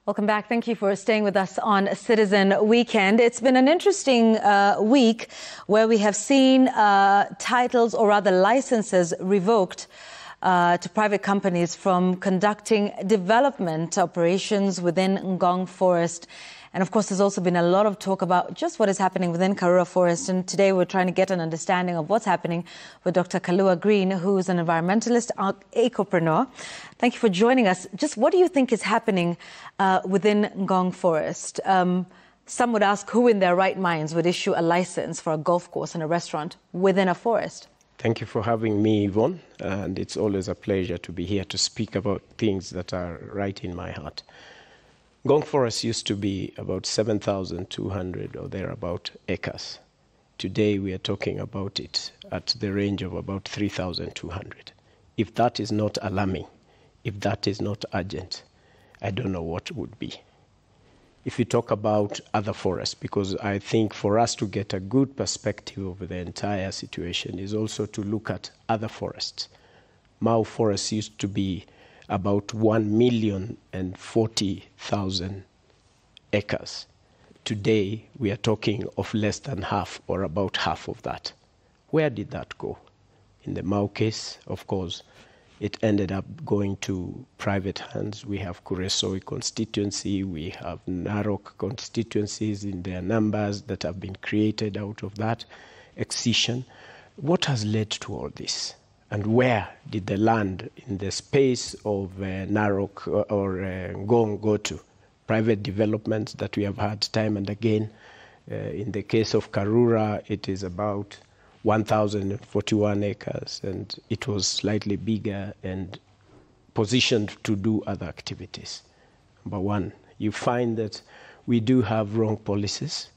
Welcome back. Thank you for staying with us on Citizen Weekend. It's been an interesting week where we have seen titles, or rather licenses, revoked to private companies from conducting development operations within Ngong Forest. And of course, there's also been a lot of talk about just what is happening within Karura Forest. And today we're trying to get an understanding of what's happening with Dr. Kalua Green, who is an environmentalist, ecopreneur. Thank you for joining us. Just what do you think is happening within Ngong Forest? Some would ask who in their right minds would issue a license for a golf course and a restaurant within a forest? Thank you for having me, Yvonne. And it's always a pleasure to be here to speak about things that are right in my heart. Ngong Forest used to be about 7,200 or thereabout acres. Today we are talking about it at the range of about 3,200. If that is not alarming, if that is not urgent, I don't know what would be. If you talk about other forests, because I think for us to get a good perspective of the entire situation is also to look at other forests. Mau Forest used to be about 1,040,000 acres. Today, we are talking of less than half or about half of that. Where did that go? In the Mau case, of course, it ended up going to private hands. We have Kuresoi constituency, we have Narok constituencies in their numbers that have been created out of that excision. What has led to all this? And where did the land in the space of Narok or Ngong go to? Private developments that we have had time and again. In the case of Karura, it is about 1,041 acres, and it was slightly bigger and positioned to do other activities. Number one, you find that we do have wrong policies.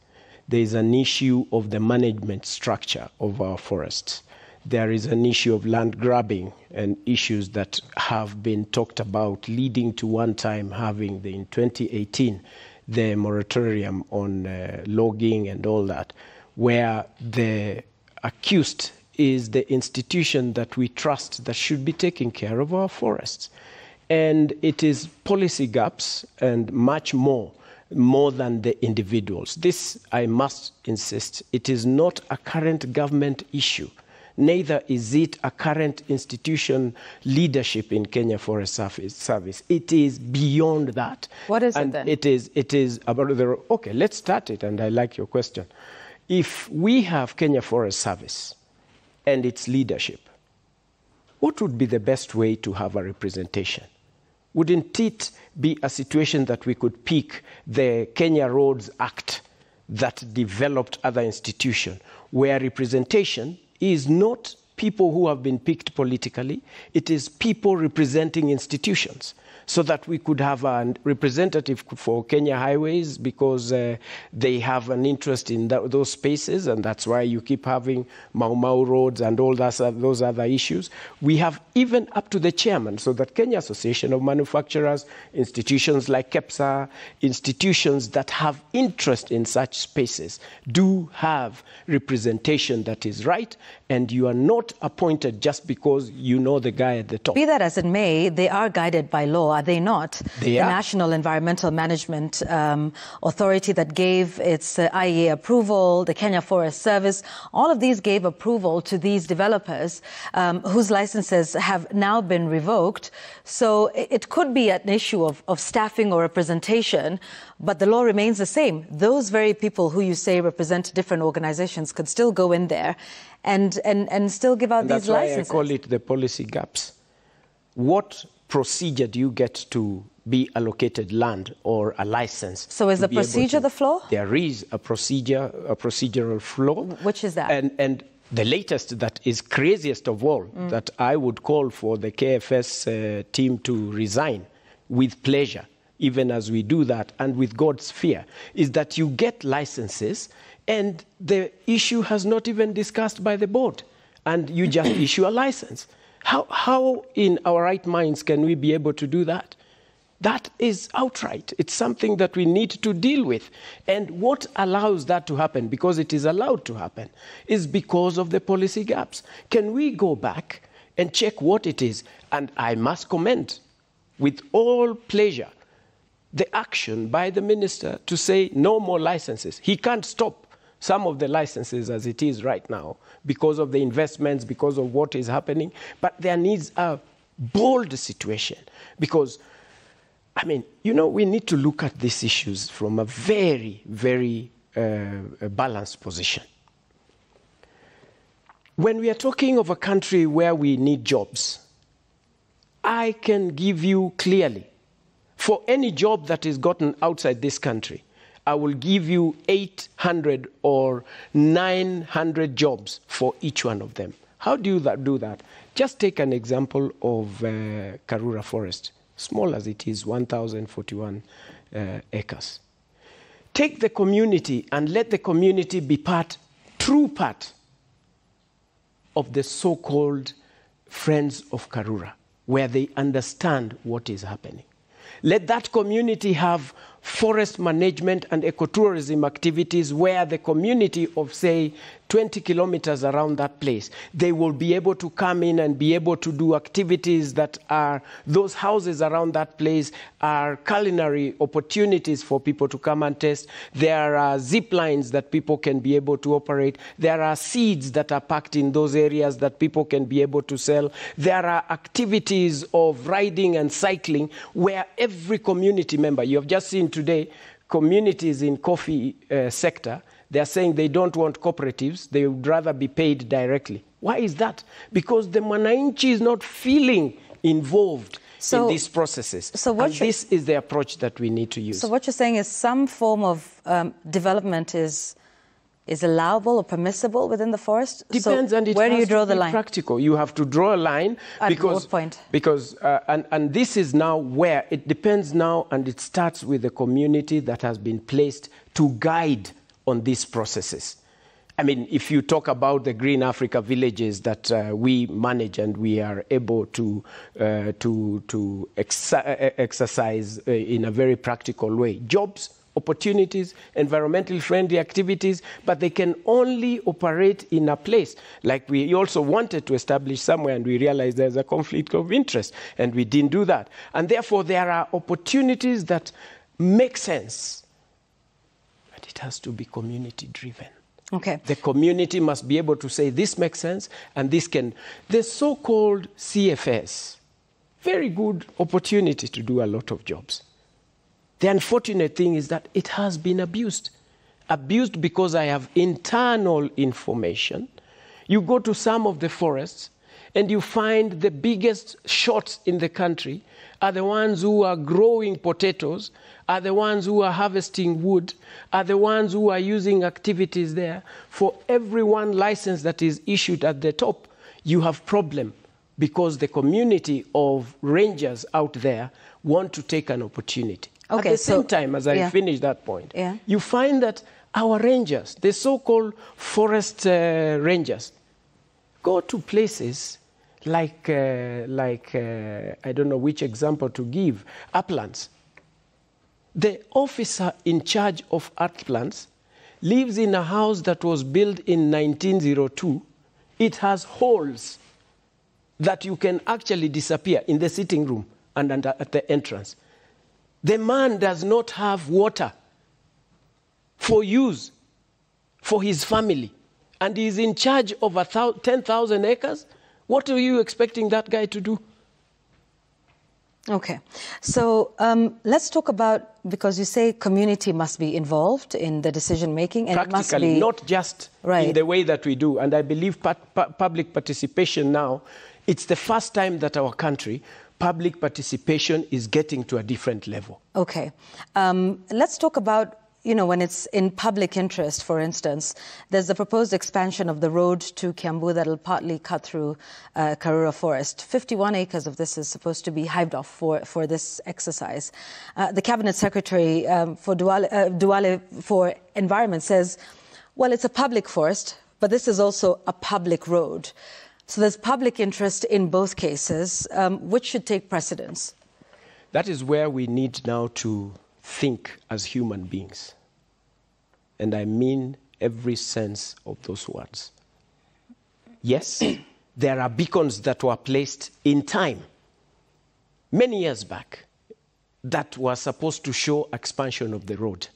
There is an issue of the management structure of our forests. There is an issue of land grabbing and issues that have been talked about, leading to one time having in 2018 the moratorium on logging and all that, where the accused is the institution that we trust that should be taking care of our forests. And it is policy gaps and much more than the individuals. This, I must insist, it is not a current government issue. Neither is it a current institution leadership in Kenya Forest Service. It is beyond that. What is it then? It is about the, okay, let's start it, and I like your question. If we have Kenya Forest Service and its leadership, what would be the best way to have a representation? Wouldn't it be a situation that we could pick the Kenya Roads Act that developed other institutions, where representation is not people who have been picked politically, it is people representing institutions, so that we could have a representative for Kenya Highways because they have an interest in those spaces, and that's why you keep having Mau Mau roads and all those other issues. We have even up to the chairman, so that Kenya Association of Manufacturers, institutions like KEPSA, institutions that have interest in such spaces do have representation that is right, and you are not appointed just because you know the guy at the top. Be that as it may, they are guided by law, are they not? They are. The National Environmental Management Authority that gave its IEA approval, the Kenya Forest Service, all of these gave approval to these developers whose licenses have now been revoked. So it could be an issue of staffing or representation, but the law remains the same. Those very people who you say represent different organizations could still go in there and still give out these licenses. That's why I call it the policy gaps. What procedure do you get to be allocated land or a license? So is the procedure the flaw? There is a procedural flaw. Which is that? And the latest that is craziest of all, that I would call for the KFS team to resign with pleasure, even as we do that, and with God's fear, is that you get licenses and the issue has not even discussed by the board, and you just issue a license. How in our right minds can we be able to do that? That is outright. It's something that we need to deal with. And what allows that to happen, because it is allowed to happen, is because of the policy gaps. Can we go back and check what it is? And I must comment with all pleasure the action by the minister to say no more licenses. He can't stop some of the licenses as it is right now because of the investments, because of what is happening. But there needs a bold situation because, I mean, you know, we need to look at these issues from a very, very balanced position. When we are talking of a country where we need jobs, I can give you clearly, for any job that is gotten outside this country, I will give you 800 or 900 jobs for each one of them. How do you do that? Just take an example of Karura Forest, small as it is, 1,041 acres. Take the community and let the community be true part of the so-called Friends of Karura, where they understand what is happening. Let that community have forest management and ecotourism activities where the community of, say, 20 kilometers around that place, they will be able to come in and be able to do activities that are, those houses around that place are culinary opportunities for people to come and test. There are zip lines that people can be able to operate. There are seeds that are packed in those areas that people can be able to sell. There are activities of riding and cycling where every community member, you have just seen today, communities in coffee sector, they're saying they don't want cooperatives, they would rather be paid directly. Why is that? Because the Mwananchi is not feeling involved in these processes. And this is the approach that we need to use. So what you're saying is some form of development is allowable or permissible within the forest? Depends, so and it where has do you draw to the be line? Practical. You have to draw a line because, and this is now where it depends now, and it starts with the community that has been placed to guide on these processes. I mean, if you talk about the Green Africa villages that we manage and we are able to exercise in a very practical way, jobs, opportunities, environmentally friendly activities, but they can only operate in a place. Like we also wanted to establish somewhere and we realized there's a conflict of interest and we didn't do that. And therefore there are opportunities that make sense, but it has to be community driven. Okay. The community must be able to say this makes sense and this can. The so-called CFS, very good opportunity to do a lot of jobs. The unfortunate thing is that it has been abused. Abused because I have internal information. You go to some of the forests and you find the biggest shots in the country are the ones who are growing potatoes, are the ones who are harvesting wood, are the ones who are using activities there. For every one license that is issued at the top, you have problem because the community of rangers out there want to take an opportunity. Okay, at the same time, as I finish that point, you find that our rangers, the so-called forest rangers, go to places like I don't know which example to give, uplands. The officer in charge of uplands lives in a house that was built in 1902. It has holes that you can actually disappear in the sitting room and at the entrance. The man does not have water for use for his family, and he is in charge of 10,000 acres. What are you expecting that guy to do? Okay. So let's talk about, because you say community must be involved in the decision-making. And practically, it must be, not just in the way that we do. And I believe public participation now, it's the first time that our country, public participation is getting to a different level. Okay. Let's talk about, you know, when it's in public interest, for instance, there's the proposed expansion of the road to Kiambu that will partly cut through Karura Forest. 51 acres of this is supposed to be hived off for this exercise. The Cabinet Secretary for Duale for Environment says, well, it's a public forest, but this is also a public road. So there's public interest in both cases. Which should take precedence? That is where we need now to think as human beings. And I mean every sense of those words. Yes, there are beacons that were placed in time, many years back, that was supposed to show expansion of the road.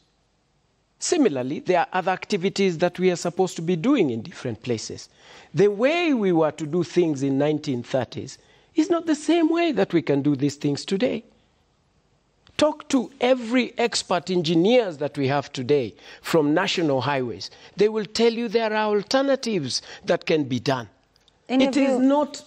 Similarly, there are other activities that we are supposed to be doing in different places. The way we were to do things in 1930s is not the same way that we can do these things today. Talk to every expert engineers that we have today from national highways. They will tell you there are alternatives that can be done. It is not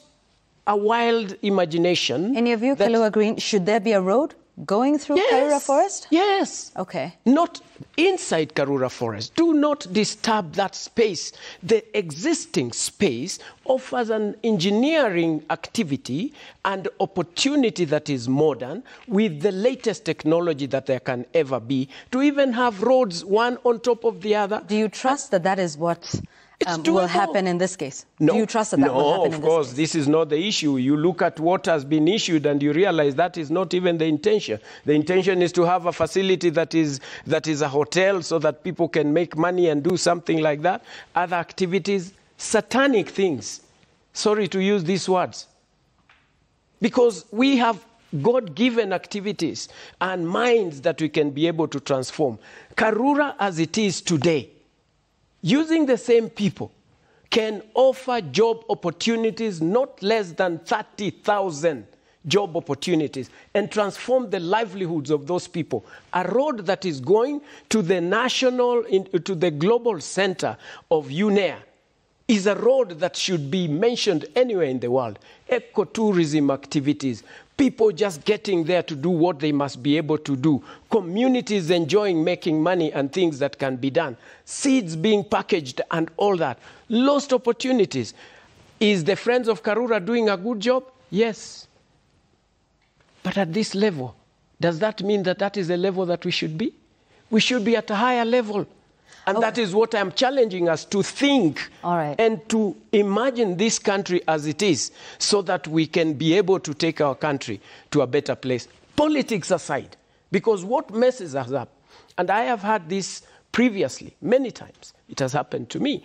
a wild imagination. In your view, Kalua Green, should there be a road going through Karura Forest? Yes. Okay. Not inside Karura Forest. Do not disturb that space. The existing space offers an engineering activity and opportunity that is modern with the latest technology that there can ever be to even have roads one on top of the other. Do you trust that that is what will happen in this case? No, do you trust that that will happen in this case? No, of course, this is not the issue. You look at what has been issued and you realize that is not even the intention. The intention is to have a facility that is a hotel so that people can make money and do something like that. Other activities, satanic things. Sorry to use these words. Because we have God-given activities and minds that we can be able to transform. Karura as it is today, using the same people, can offer job opportunities, not less than 30,000 job opportunities, and transform the livelihoods of those people. A road that is going to the to the global center of UNEA is a road that should be mentioned anywhere in the world. Ecotourism activities, people just getting there to do what they must be able to do. Communities enjoying making money and things that can be done. Seeds being packaged and all that. Lost opportunities. Is the Friends of Karura doing a good job? Yes. But at this level, does that mean that that is the level that we should be? We should be at a higher level. And that is what I'm challenging us to think and to imagine this country as it is so that we can be able to take our country to a better place. Politics aside, because what messes us up, and I have had this previously, many times, it has happened to me.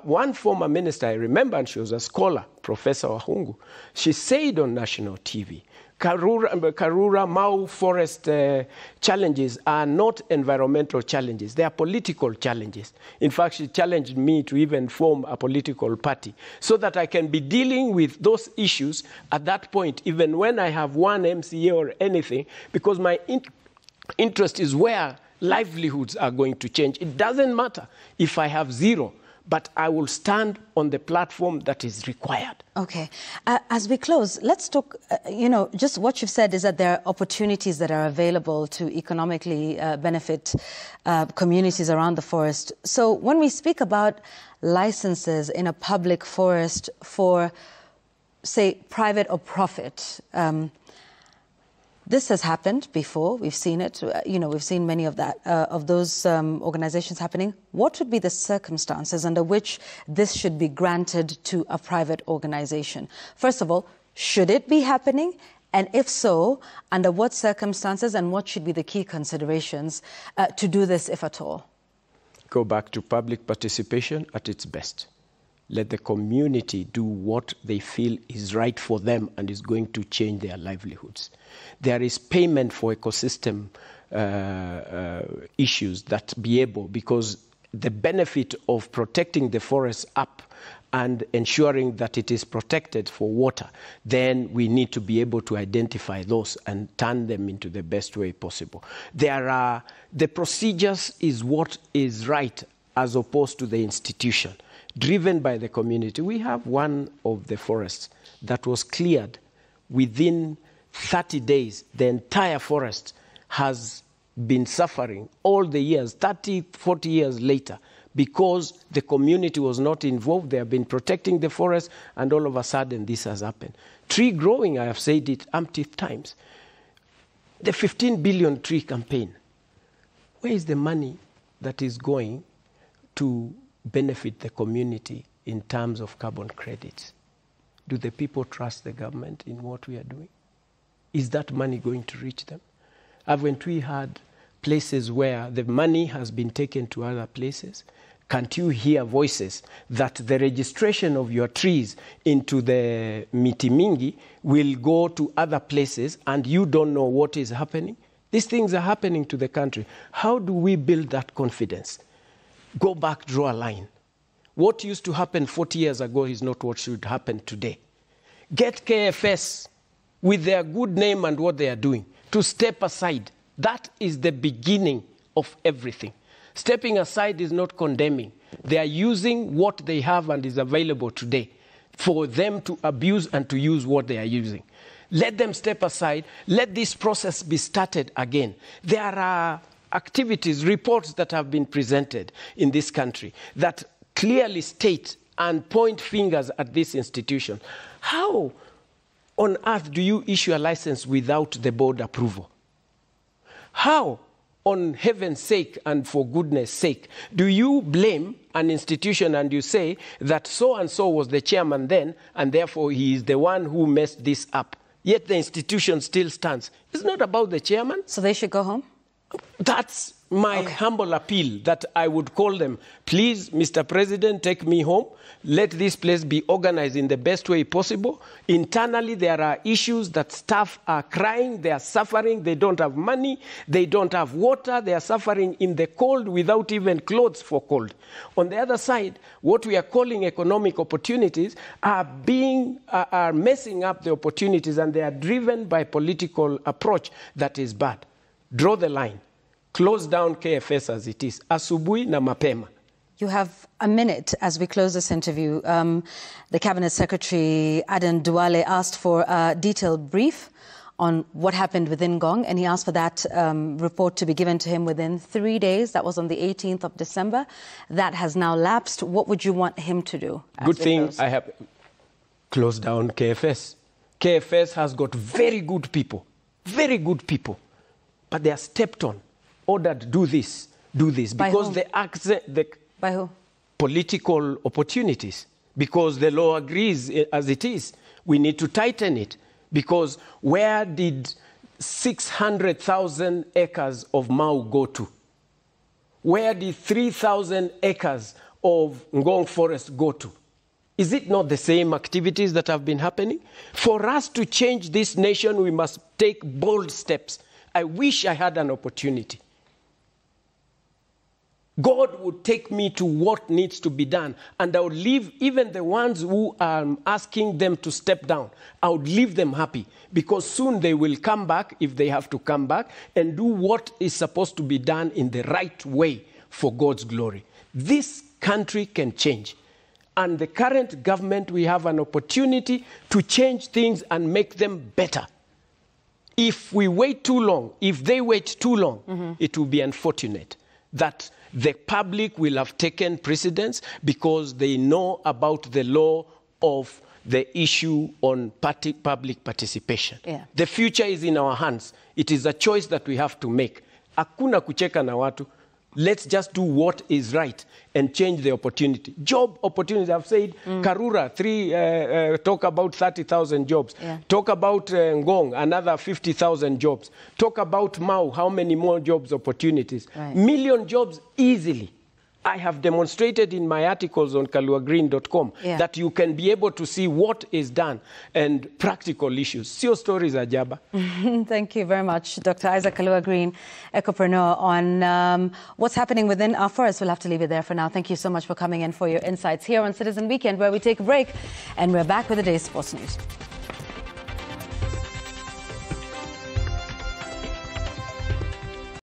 One former minister, I remember, and she was a scholar, Professor Wahungu, she said on national TV, Karura Mau Forest challenges are not environmental challenges. They are political challenges. In fact, she challenged me to even form a political party so that I can be dealing with those issues at that point, even when I have one MCA or anything, because my interest is where livelihoods are going to change. It doesn't matter if I have zero, but I will stand on the platform that is required. Okay. As we close, let's talk, just what you've said is that there are opportunities that are available to economically benefit communities around the forest. So when we speak about licenses in a public forest for, say, private or profit, this has happened before. We've seen it. We've seen many of those organizations happening. What would be the circumstances under which this should be granted to a private organization? First of all, should it be happening? And if so, under what circumstances and what should be the key considerations to do this, if at all? Go back to public participation at its best. Let the community do what they feel is right for them and is going to change their livelihoods. There is payment for ecosystem issues that be able, because the benefit of protecting the forest up and ensuring that it is protected for water, then we need to be able to identify those and turn them into the best way possible. The procedures is what is right as opposed to the institution. Driven by the community. We have one of the forests that was cleared within 30 days. The entire forest has been suffering all the years, 30, 40 years later, because the community was not involved. They have been protecting the forest, and all of a sudden this has happened. Tree growing, I have said it umpteen times. The 15 billion tree campaign, where is the money that is going to benefit the community in terms of carbon credits? Do the people trust the government in what we are doing? Is that money going to reach them? Haven't we had places where the money has been taken to other places Can't you hear voices that the registration of your trees into the miti mingi will go to other places and you don't know what is happening? These things are happening to the country. How do we build that confidence? Go back, draw a line. What used to happen 40 years ago is not what should happen today. Get KFS with their good name and what they are doing to step aside. That is the beginning of everything. Stepping aside is not condemning. They are using what they have and is available today for them to abuse and to use what they are using. Let them step aside. Let this process be started again. There are activities, reports that have been presented in this country that clearly state and point fingers at this institution. How on earth do you issue a license without the board approval? How, on heaven's sake and for goodness sake, do you blame an institution and you say that so-and-so was the chairman then, and therefore he is the one who messed this up? Yet the institution still stands. It's not about the chairman. So they should go home? That's my humble appeal, that I would call them, please, Mr. President, take me home. Let this place be organized in the best way possible. Internally, there are issues that staff are crying, they are suffering, they don't have money, they don't have water, they are suffering in the cold without even clothes for cold. On the other side, what we are calling economic opportunities are messing up the opportunities, and they are driven by political approach that is bad. Draw the line. Close down KFS as it is. Asubuhi na mapema. You have a minute as we close this interview. The Cabinet Secretary, Aden Duale, asked for a detailed brief on what happened within Ngong, and he asked for that report to be given to him within 3 days. That was on the 18th of December. That has now lapsed. What would you want him to do? Good thing I have closed down KFS. KFS has got very good people, but they are stepped on. Ordered, do this. By because whom? By who? Political opportunities. Because the law agrees as it is. We need to tighten it. Because where did 600,000 acres of Mau go to? Where did 3,000 acres of Ngong Forest go to? Is it not the same activities that have been happening? For us to change this nation, we must take bold steps. I wish I had an opportunity. God would take me to what needs to be done, and I would leave even the ones who are asking them to step down. I would leave them happy, because soon they will come back, if they have to come back, and do what is supposed to be done in the right way for God's glory. This country can change. And the current government, we have an opportunity to change things and make them better. If we wait too long, if they wait too long, it will be unfortunate that the public will have taken precedence because they know about the law of the issue on public participation. Yeah. The future is in our hands. It is a choice that we have to make. Hakuna kucheka na watu. Let's just do what is right and change the opportunity. Job opportunities, I've said, Karura, talk about 30,000 jobs. Yeah. Talk about Ngong, another 50,000 jobs. Talk about Mau, how many more jobs opportunities. Right. Million jobs easily. I have demonstrated in my articles on kaluagreen.com that you can be able to see what is done and practical issues. Sio stories ajaba. Thank you very much, Dr. Isaac Kalua Green, Ecopreneur, on what's happening within our forest. We'll have to leave it there for now. Thank you so much for coming in for your insights here on Citizen Weekend, where we take a break and we're back with the day's sports news.